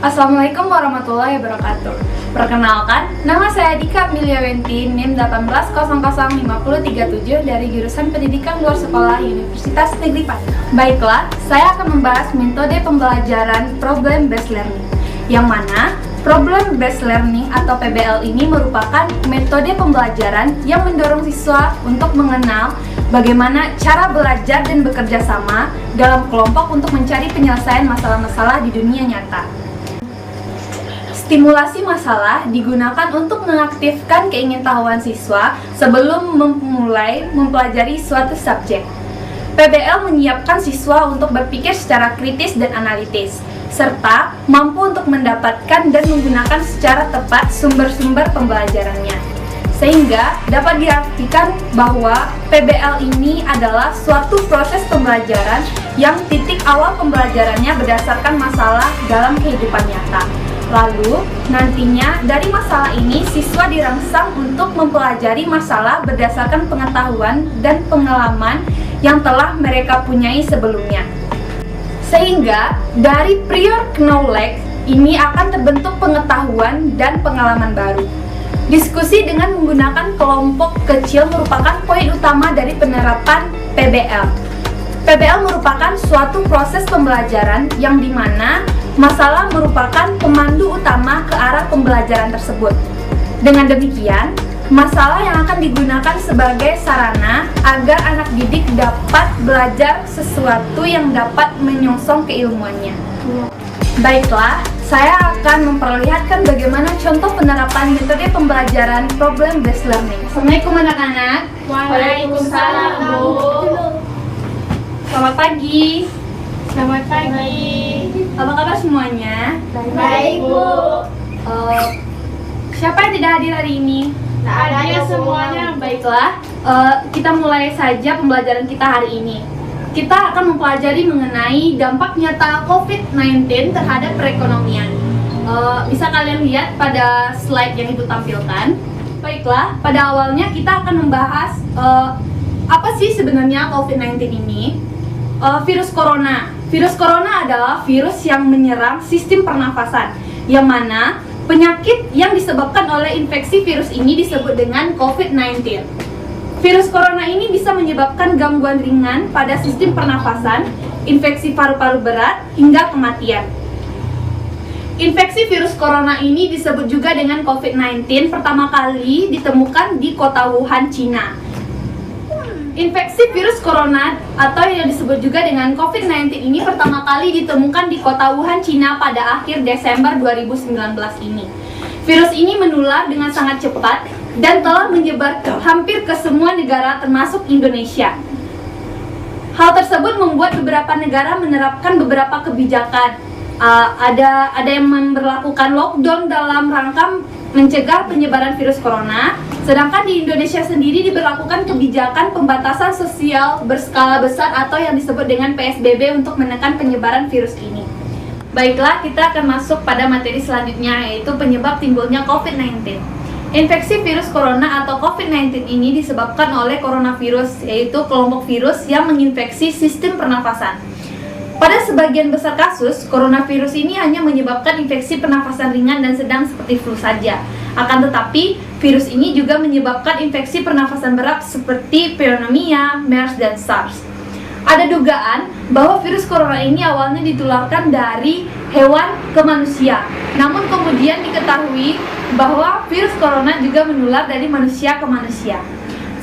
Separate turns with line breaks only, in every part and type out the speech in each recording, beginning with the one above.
Assalamualaikum warahmatullahi wabarakatuh. Perkenalkan, nama saya Dika Miliawenti, NIM 18005037 dari jurusan Pendidikan Luar Sekolah Universitas Negeri Padang. Baiklah, saya akan membahas metode pembelajaran Problem Based Learning, yang mana Problem Based Learning atau PBL ini merupakan metode pembelajaran yang mendorong siswa untuk mengenal bagaimana cara belajar dan bekerja sama dalam kelompok untuk mencari penyelesaian masalah-masalah di dunia nyata. Stimulasi masalah digunakan untuk mengaktifkan keingintahuan siswa sebelum memulai mempelajari suatu subjek. PBL menyiapkan siswa untuk berpikir secara kritis dan analitis, serta mampu untuk mendapatkan dan menggunakan secara tepat sumber-sumber pembelajarannya. Sehingga dapat diartikan bahwa PBL ini adalah suatu proses pembelajaran yang titik awal pembelajarannya berdasarkan masalah dalam kehidupan nyata. Lalu, nantinya dari masalah ini siswa dirangsang untuk mempelajari masalah berdasarkan pengetahuan dan pengalaman yang telah mereka punyai sebelumnya. Sehingga dari prior knowledge ini akan terbentuk pengetahuan dan pengalaman baru. Diskusi dengan menggunakan kelompok kecil merupakan poin utama dari penerapan PBL. PBL merupakan suatu proses pembelajaran yang dimana masalah merupakan pemandu utama ke arah pembelajaran tersebut. Dengan demikian, masalah yang akan digunakan sebagai sarana agar anak didik dapat belajar sesuatu yang dapat menyongsong keilmuannya. Baiklah, saya akan memperlihatkan bagaimana contoh penerapan metode pembelajaran Problem Based Learning. Assalamualaikum anak-anak.
Waalaikumsalam, Bu.
Selamat pagi.
Selamat pagi.
Apa kabar semuanya?
Baik, Bu.
Siapa yang tidak hadir hari ini?
Ada semuanya.
Baiklah, kita mulai saja pembelajaran kita hari ini. Kita akan mempelajari mengenai dampak nyata COVID-19 terhadap perekonomian. Bisa kalian lihat pada slide yang Ibu tampilkan. Baiklah, pada awalnya kita akan membahas apa sih sebenarnya COVID-19 ini? Virus corona. Virus corona adalah virus yang menyerang sistem pernafasan, yang mana penyakit yang disebabkan oleh infeksi virus ini disebut dengan COVID-19. Virus corona ini bisa menyebabkan gangguan ringan pada sistem pernafasan, infeksi paru-paru berat, hingga kematian. Infeksi virus corona ini disebut juga dengan COVID-19 pertama kali ditemukan di kota Wuhan, Cina. Infeksi virus corona atau yang disebut juga dengan COVID-19 ini pertama kali ditemukan di kota Wuhan, Cina pada akhir Desember 2019 ini. Virus ini menular dengan sangat cepat dan telah menyebar ke hampir ke semua negara termasuk Indonesia. Hal tersebut membuat beberapa negara menerapkan beberapa kebijakan. Ada yang memberlakukan lockdown dalam rangka mencegah penyebaran virus corona, sedangkan di Indonesia sendiri diberlakukan kebijakan pembatasan sosial berskala besar atau yang disebut dengan PSBB untuk menekan penyebaran virus ini. Baiklah, kita akan masuk pada materi selanjutnya, yaitu penyebab timbulnya COVID-19. Infeksi virus corona atau COVID-19 ini disebabkan oleh coronavirus, yaitu kelompok virus yang menginfeksi sistem pernafasan. Pada sebagian besar kasus, coronavirus ini hanya menyebabkan infeksi pernafasan ringan dan sedang seperti flu saja. Akan tetapi, virus ini juga menyebabkan infeksi pernafasan berat seperti pneumonia, MERS, dan SARS. Ada dugaan bahwa virus corona ini awalnya ditularkan dari hewan ke manusia. Namun kemudian diketahui bahwa virus corona juga menular dari manusia ke manusia.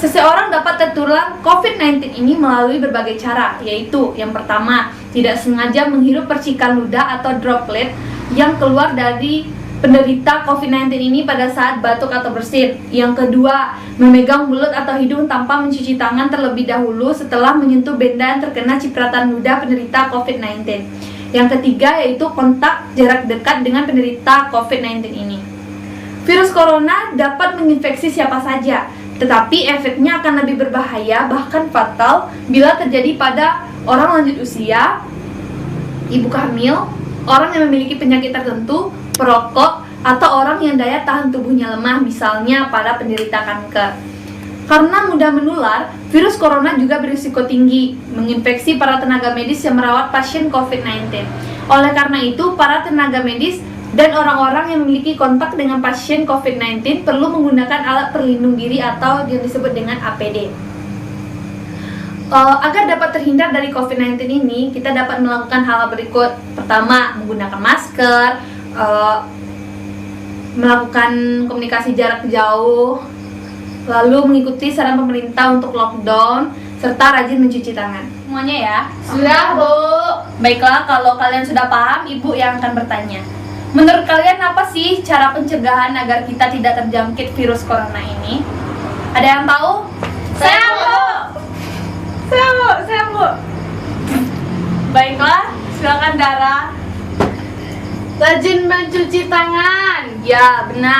Seseorang dapat tertular COVID-19 ini melalui berbagai cara, yaitu yang pertama, tidak sengaja menghirup percikan ludah atau droplet yang keluar dari penderita COVID-19 ini pada saat batuk atau bersin. Yang kedua, memegang mulut atau hidung tanpa mencuci tangan terlebih dahulu setelah menyentuh benda yang terkena cipratan ludah penderita COVID-19. Yang ketiga, yaitu kontak jarak dekat dengan penderita COVID-19 ini. Virus corona dapat menginfeksi siapa saja, tetapi efeknya akan lebih berbahaya, bahkan fatal, bila terjadi pada orang lanjut usia, ibu hamil, orang yang memiliki penyakit tertentu, perokok, atau orang yang daya tahan tubuhnya lemah, misalnya pada penderita kanker. Karena mudah menular, virus corona juga berisiko tinggi menginfeksi para tenaga medis yang merawat pasien COVID-19. Oleh karena itu, para tenaga medis Dan orang-orang yang memiliki kontak dengan pasien COVID-19 perlu menggunakan alat perlindung diri atau yang disebut dengan APD. Agar dapat terhindar dari COVID-19 ini, kita dapat melakukan hal berikut. Pertama, menggunakan masker, melakukan komunikasi jarak jauh, lalu mengikuti saran pemerintah untuk lockdown, serta rajin mencuci tangan. Semuanya ya?
Sudah, Bu.
Baiklah, kalau kalian sudah paham, Ibu yang akan bertanya. Menurut kalian apa sih cara pencegahan agar kita tidak terjangkit virus corona ini? Ada yang tahu?
Saya, Bu.
Saya, Bu. Baiklah, silakan Dara.
Rajin mencuci tangan.
Ya, benar.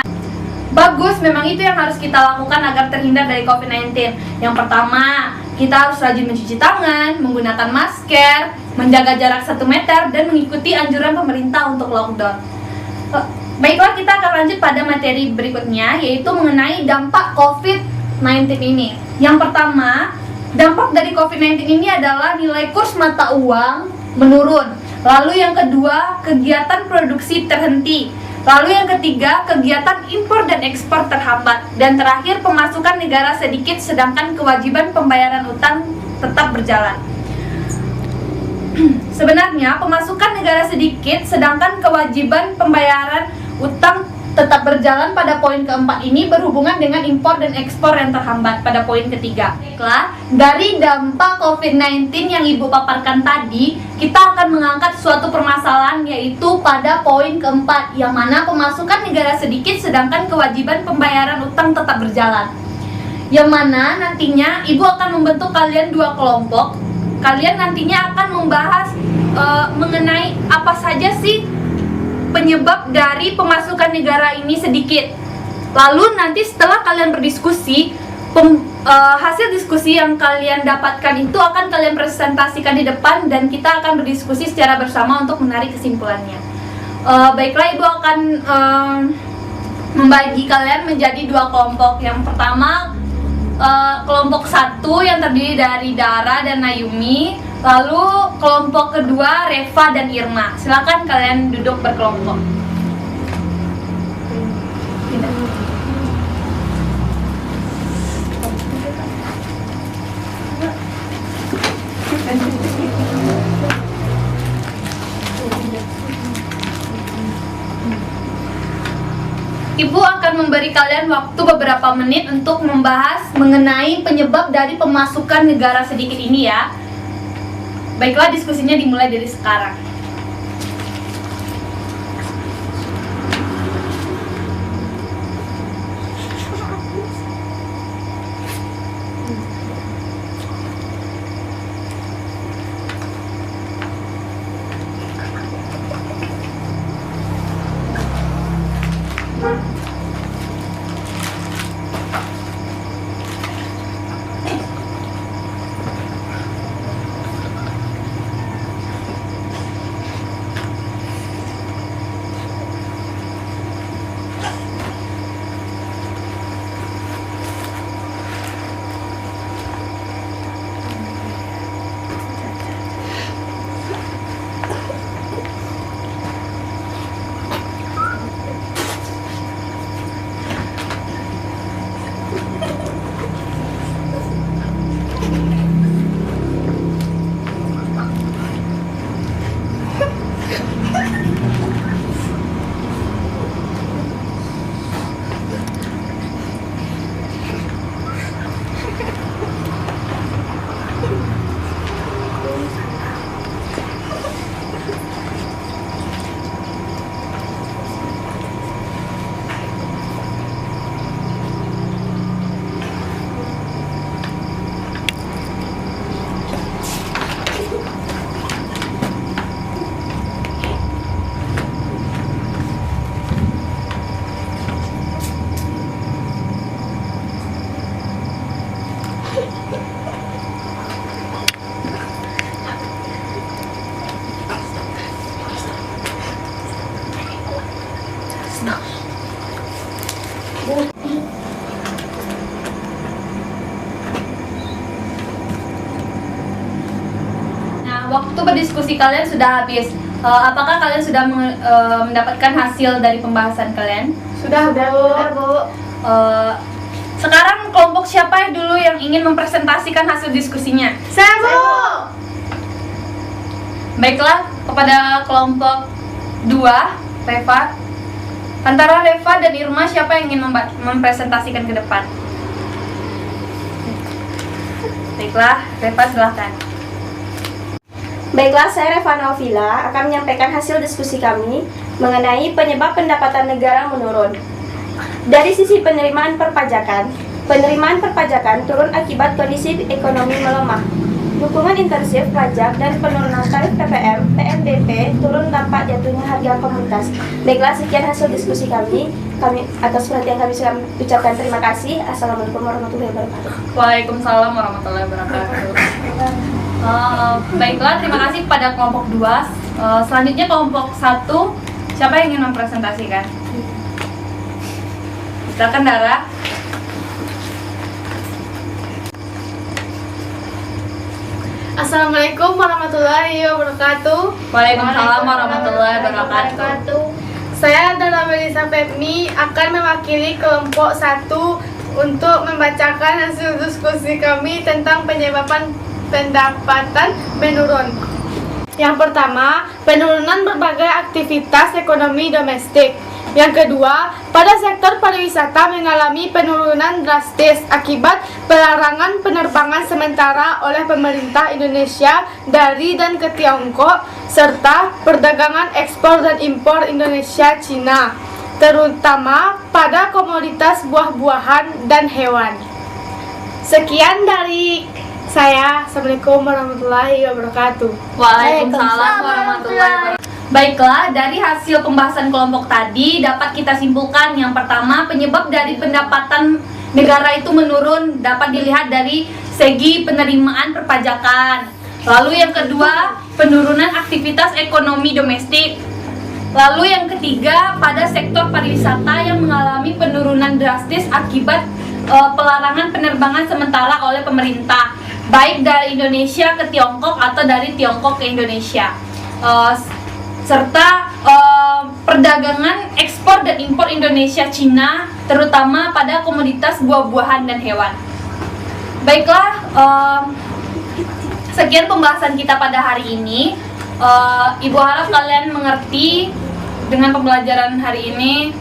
Bagus, memang itu yang harus kita lakukan agar terhindar dari COVID-19. Yang pertama, kita harus rajin mencuci tangan, menggunakan masker, menjaga jarak 1 meter, dan mengikuti anjuran pemerintah untuk lockdown. Baiklah, kita akan lanjut pada materi berikutnya, yaitu mengenai dampak COVID-19 ini. Yang pertama, dampak dari COVID-19 ini adalah nilai kurs mata uang menurun. Lalu yang kedua, kegiatan produksi terhenti. Lalu yang ketiga, kegiatan impor dan ekspor terhambat. Dan terakhir, pemasukan negara sedikit sedangkan kewajiban pembayaran utang tetap berjalan. Sebenarnya, pemasukan negara sedikit sedangkan kewajiban pembayaran utang tetap berjalan pada poin keempat ini berhubungan dengan impor dan ekspor yang terhambat pada poin ketiga. Baiklah, dari dampak COVID-19 yang Ibu paparkan tadi, kita akan mengangkat suatu permasalahan yaitu pada poin keempat, yang mana pemasukan negara sedikit sedangkan kewajiban pembayaran utang tetap berjalan. Yang mana nantinya Ibu akan membentuk kalian 2 kelompok. Kalian nantinya akan membahas mengenai apa saja sih penyebab dari pemasukan negara ini sedikit. Lalu nanti setelah kalian berdiskusi, hasil diskusi yang kalian dapatkan itu akan kalian presentasikan di depan dan kita akan berdiskusi secara bersama untuk menarik kesimpulannya. Baiklah, Ibu akan membagi kalian menjadi 2 kelompok. Yang pertama, kelompok 1 yang terdiri dari Dara dan Nayumi. Lalu kelompok kedua Reva dan Irma. Silakan kalian duduk berkelompok. Ibu akan memberi kalian waktu beberapa menit untuk membahas mengenai penyebab dari pemasukan negara sedikit ini ya. Baiklah, diskusinya dimulai dari sekarang. Waktu berdiskusi kalian sudah habis. Apakah kalian sudah mendapatkan hasil dari pembahasan kalian?
Sudah, Bu.
Sekarang kelompok siapa dulu yang ingin mempresentasikan hasil diskusinya?
Saya, Bu.
Baiklah, kepada kelompok 2, Reva. Antara Reva dan Irma, siapa yang ingin mempresentasikan ke depan? Baiklah, Reva silahkan.
Baiklah, saya Reva Novila akan menyampaikan hasil diskusi kami mengenai penyebab pendapatan negara menurun. Dari sisi penerimaan perpajakan turun akibat kondisi ekonomi melemah. Dukungan intensif pajak dan penurunan tarif PPM, PNBP turun dampak jatuhnya harga komoditas. Baiklah, sekian hasil diskusi kami. Atas perhatian kami sudah ucapkan terima kasih. Assalamualaikum warahmatullahi wabarakatuh.
Waalaikumsalam warahmatullahi wabarakatuh. Baiklah, terima kasih kepada kelompok 2. Selanjutnya kelompok 1, siapa yang ingin mempresentasikan? Silakan Dara.
Assalamualaikum warahmatullahi wabarakatuh.
Waalaikumsalam warahmatullahi wabarakatuh.
Saya Dara Melisa Febmi akan mewakili kelompok 1 untuk membacakan hasil diskusi kami tentang penyebab pendapatan menurun. Yang pertama, penurunan berbagai aktivitas ekonomi domestik. Yang kedua, pada sektor pariwisata mengalami penurunan drastis akibat pelarangan penerbangan sementara oleh pemerintah Indonesia dari dan ke Tiongkok serta perdagangan ekspor dan impor Indonesia-Cina, terutama pada komoditas buah-buahan dan hewan. Sekian dari saya. Assalamualaikum warahmatullahi wabarakatuh.
Waalaikumsalam warahmatullahi wabarakatuh. Baiklah, dari hasil pembahasan kelompok tadi dapat kita simpulkan yang pertama, penyebab dari pendapatan negara itu menurun dapat dilihat dari segi penerimaan perpajakan. Lalu yang kedua, penurunan aktivitas ekonomi domestik. Lalu yang ketiga, pada sektor pariwisata yang mengalami penurunan drastis akibat pelarangan penerbangan sementara oleh pemerintah, baik dari Indonesia ke Tiongkok atau dari Tiongkok ke Indonesia. Serta perdagangan ekspor dan impor Indonesia-Cina, terutama pada komoditas buah-buahan dan hewan. Baiklah, sekian pembahasan kita pada hari ini. Ibu harap kalian mengerti dengan pembelajaran hari ini.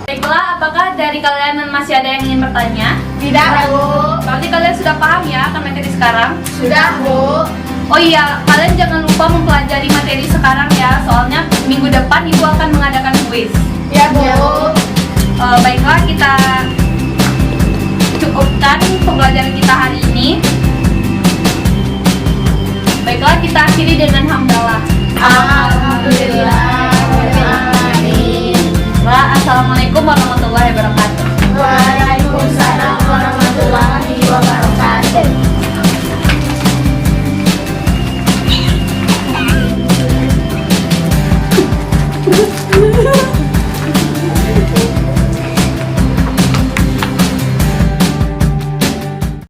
Baiklah, apakah dari kalian masih ada yang ingin bertanya?
Tidak, Bu.
Berarti kalian sudah paham ya akan materi sekarang?
Sudah, Bu.
Oh iya, kalian jangan lupa mempelajari materi sekarang ya, soalnya minggu depan Ibu akan mengadakan quiz.
Ya, Bu.
Baiklah, kita cukupkan pembelajaran kita hari ini. Baiklah, kita akhiri dengan hamdalah.
Alhamdulillah.
Assalamualaikum warahmatullahi wabarakatuh.